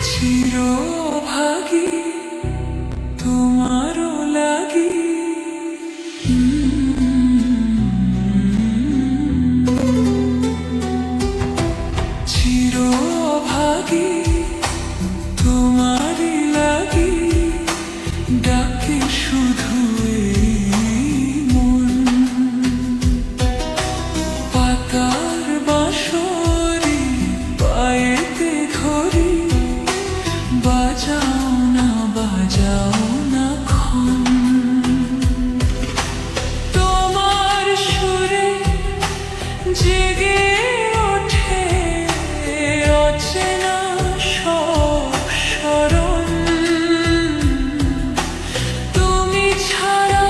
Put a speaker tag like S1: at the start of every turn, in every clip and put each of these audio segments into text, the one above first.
S1: চিরভাগী তোমারও লাগি চিরভাগী তোমারই লাগি ডাকে শুধু মন পাতার বাঁশরি পায়েতে ধরি বাজাও না খন তোমার সুরে জেগে ওঠে অচেনা সব স্মরণ তুমি ছাড়া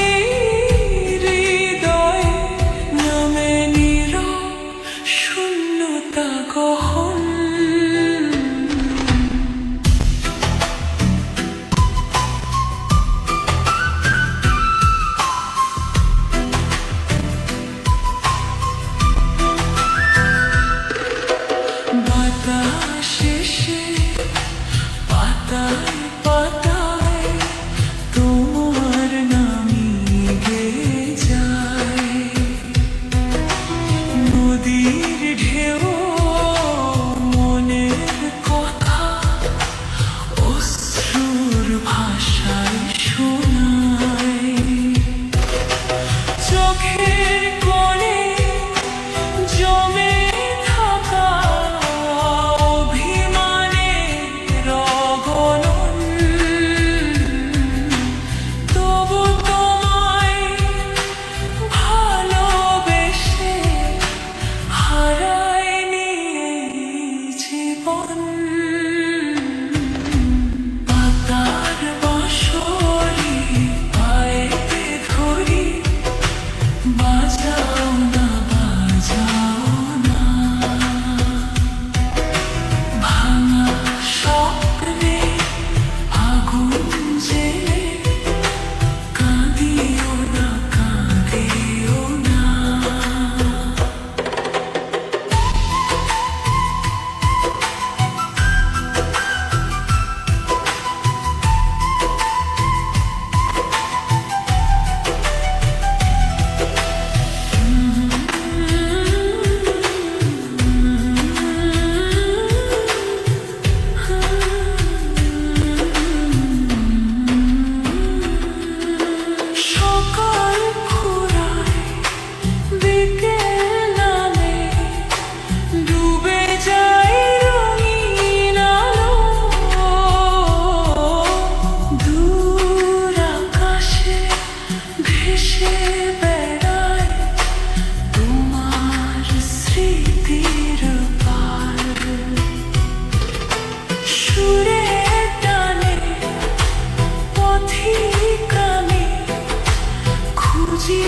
S1: এই হৃদয়ে নামে নীরব শূন্যতা গহন শেষে পাতায় পাতায় তোমার নামই গেয়ে যায় নদীর ঢেউ মনের কথা অশ্রুর ভাষায় শোনায় চোখের কোণে জমে পাতার বাঁশরি পায়েতে ধরি বাজাও না ভাঙা স্বপ্নে আগুন জেলে কাঁদিও না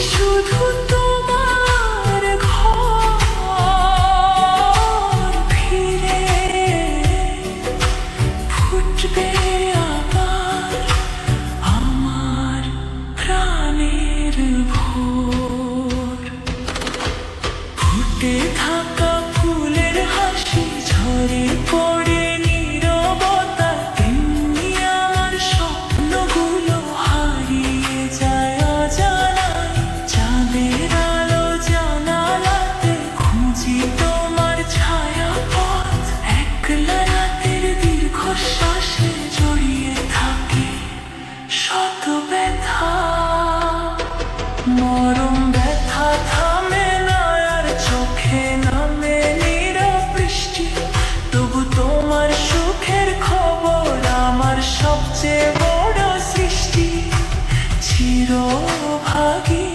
S1: শুধু তোমার ঘর ফিরে ফুটবে আবার আমার প্রাণের ভোর ফুটে থাকা ফুলের হাসি ঝরে পড়ে নীরবতা তেমনি আমার স্বপ্নগুলো হারিয়ে যায় চাঁদের আলো জানালাতে খুঁজি তোমার ছায়া পথ একলা রাতের দীর্ঘশ্বাসে জড়িয়ে থাকে শত ব্যথা মরম ব্যথা থামে না আর চোখে নামে নীরব বৃষ্টি তবু তোমার সুখের খবর আমার সবচেয়ে বড় সৃষ্টি চিরভাগী